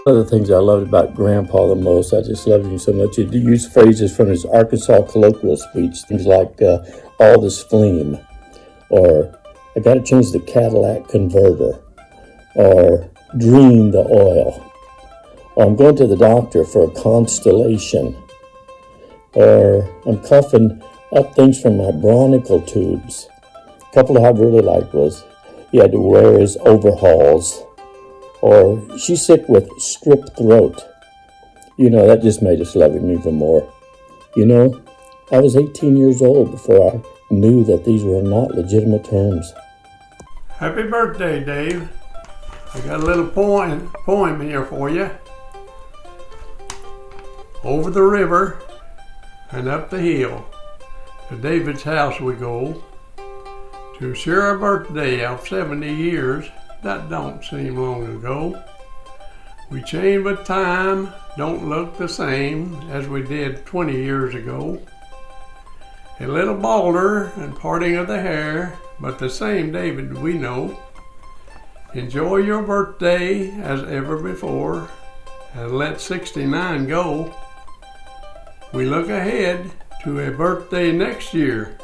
One of the things I loved about Grandpa the most, I just loved him so much, he'd use phrases from his Arkansas colloquial speech, things like, all this fleam, or I gotta change the Cadillac converter, or dream the oil, or I'm going to the doctor for a constellation, or I'm coughing up things from my bronchial tubes. A couple I really liked was he had to wear his overalls, or she's sick with strep throat. That just made us love him even more. I was 18 years old before I knew that these were not legitimate terms. Happy birthday, Dave. I got a little poem here for you. Over the river and up the hill, to David's house we go, to share a birthday of 70 years, that don't seem long ago. We change, but time don't look the same as we did 20 years ago. A little balder and parting of the hair, but the same David we know. Enjoy your birthday as ever before, and let 69 go. We look ahead to a birthday next year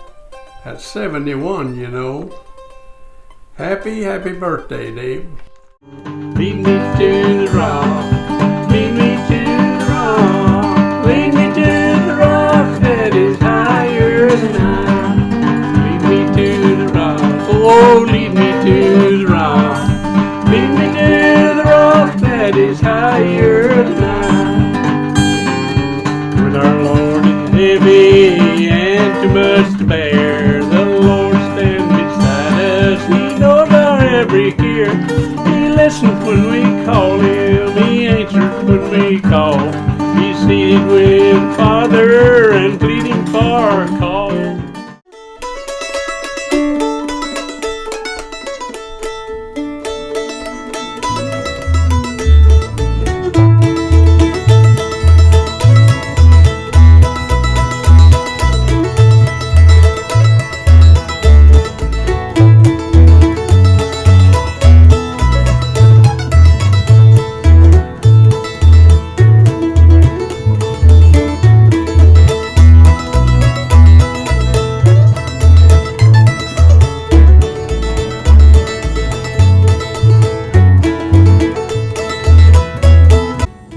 at 71, Happy birthday, Dave. Lead me to the rock, lead me to the rock, lead me to the rock that is higher than I. Lead me to the rock, oh, lead me to the rock, lead me to the rock that is higher than I. With our Lord is heavy and too much to bear, the Lord stands beside us, He knows our every care. He listens when we call Him, He answers when we call. He's seated with Father and pleading for our call.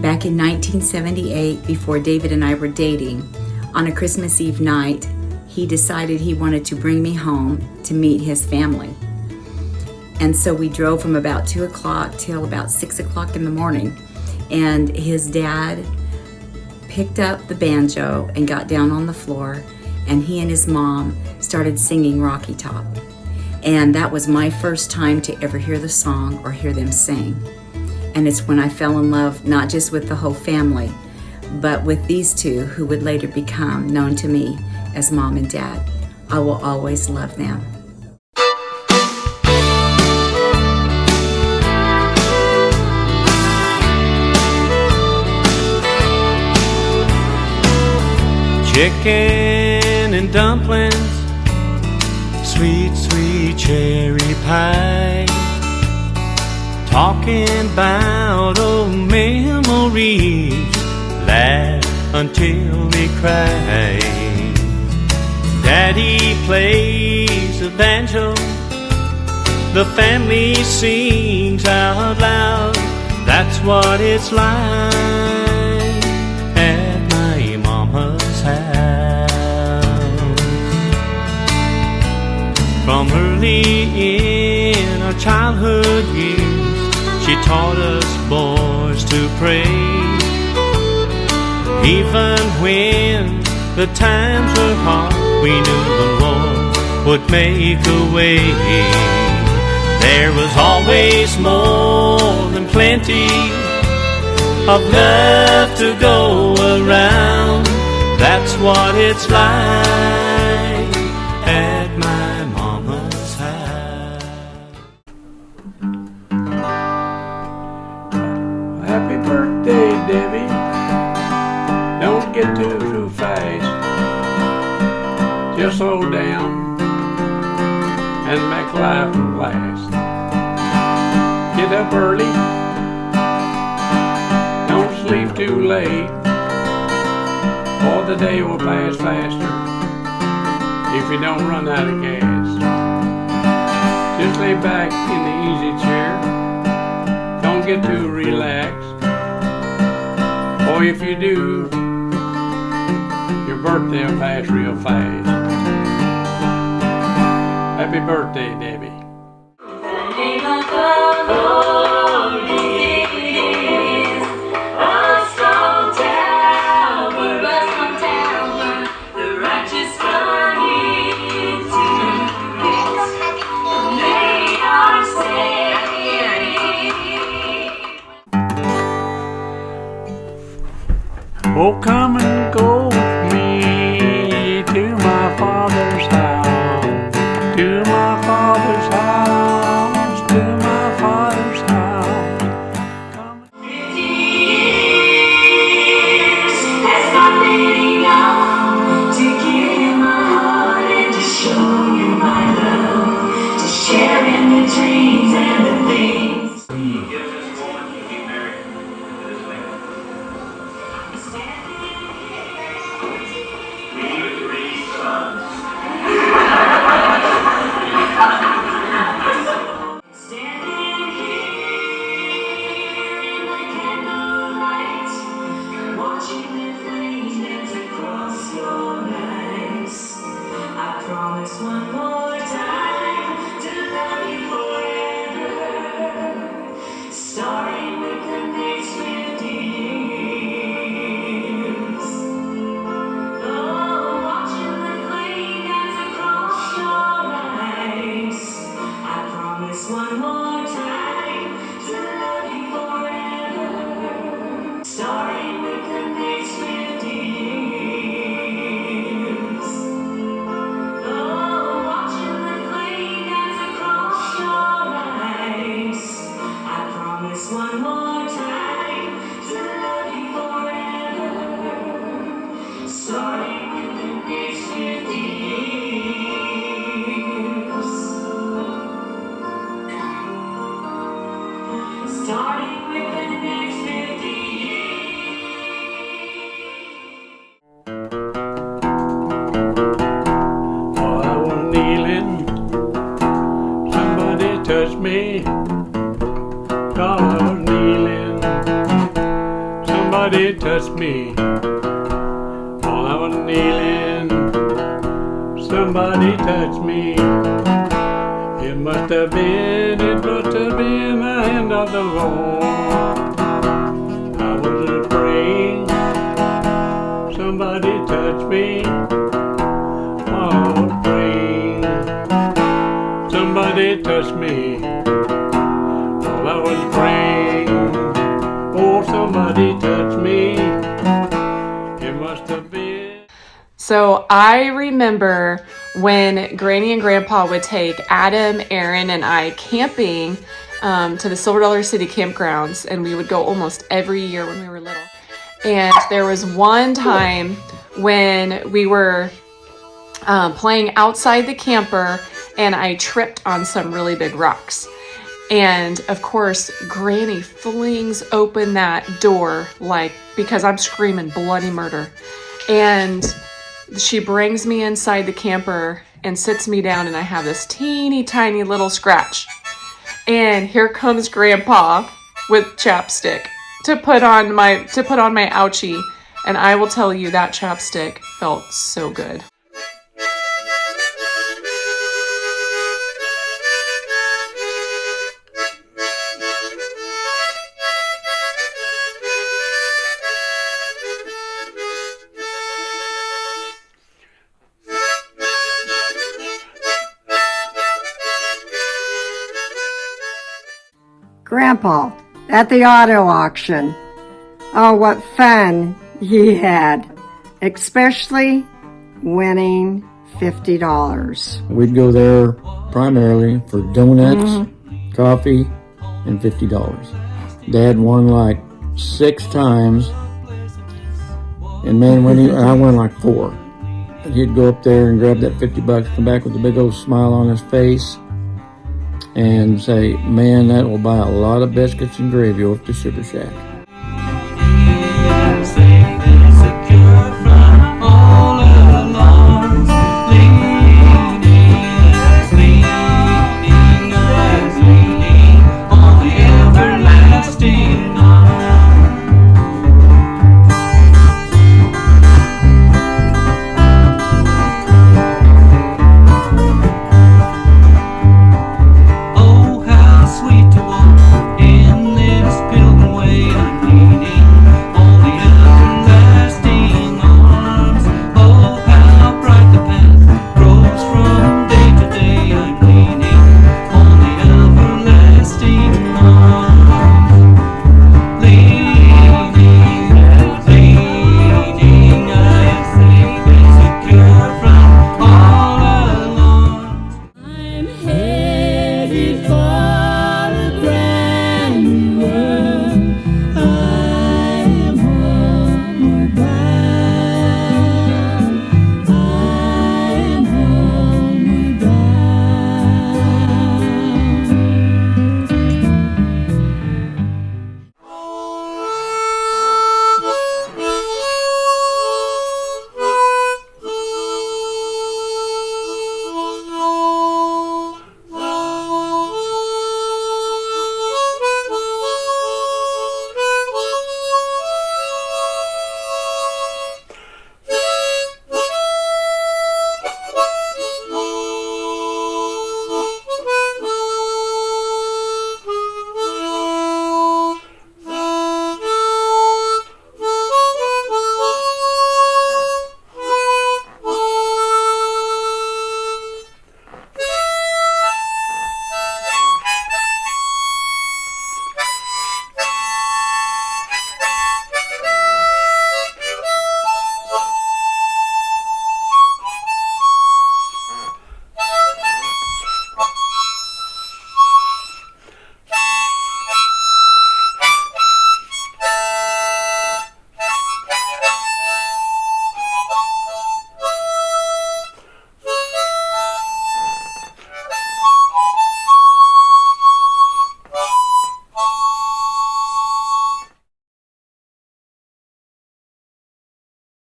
Back in 1978, before David and I were dating, on a Christmas Eve night, he decided he wanted to bring me home to meet his family. And so we drove from about 2 o'clock till about 6 o'clock in the morning. And his dad picked up the banjo and got down on the floor, and he and his mom started singing Rocky Top. And that was my first time to ever hear the song or hear them sing. And it's when I fell in love, not just with the whole family, but with these two who would later become known to me as Mom and Dad. I will always love them. Chicken and dumplings, sweet, sweet cherry pie, talking about old memories, laugh until we cry. Daddy plays the banjo, the family sings out loud. That's what it's like at my mama's house. From early in our childhood years, she taught us boys to pray. Even when the times were hard, we knew the Lord would make a way. There was always more than plenty of love to go around. That's what it's like at my mama's house. Happy birthday, Debbie. Don't get too fast. Just slow down and make life last. Get up early, leave too late, or the day will pass faster if you don't run out of gas. Just lay back in the easy chair, don't get too relaxed, or if you do, your birthday will pass real fast. Happy birthday, Debbie. Oh, come and go with me to my Father's house, to my Father's house, to my Father's house. Come. 50 years has not been enough to give you my heart and to show you my love, to share in the dreams and the things. He gives this woman to be married to this man. We 3 sons. Standing here in the candlelight, watching the flames dance across your eyes. I promise one more time to love you forever, starting with the next 50 years. Oh, watching the flame dance across your eyes. I promise one more time to love you forever, starting with the next 50 years. Oh, watching the flame dance across your eyes. I promise one more time to love you forever, starting with the next 50 years. Starting with the next 50 years. While I was kneeling, somebody touched me. While I was kneeling, somebody touched me. While I was kneeling, somebody touched me. It must have been the hand of the Lord. I was praying, somebody touched me. While I was praying, somebody touched me. While I was praying, oh, somebody touched me. It must have been. So I remember when Granny and Grandpa would take Adam, Aaron, and I camping to the Silver Dollar City campgrounds, and we would go almost every year when we were little. And there was one time when we were playing outside the camper, and I tripped on some really big rocks. And of course, Granny flings open that door, because I'm screaming bloody murder. And she brings me inside the camper and sits me down, and I have this teeny tiny little scratch. And here comes Grandpa with chapstick to put on my ouchie, and I will tell you that chapstick felt so good. Grandpa at the auto auction. Oh, what fun he had, especially winning $50. We'd go there primarily for donuts, coffee, and $50. Dad won like 6 times, and man, I won like 4. And he'd go up there and grab that $50, come back with a big old smile on his face, and say, "Man, that will buy a lot of biscuits and gravy over to Sugar Shack."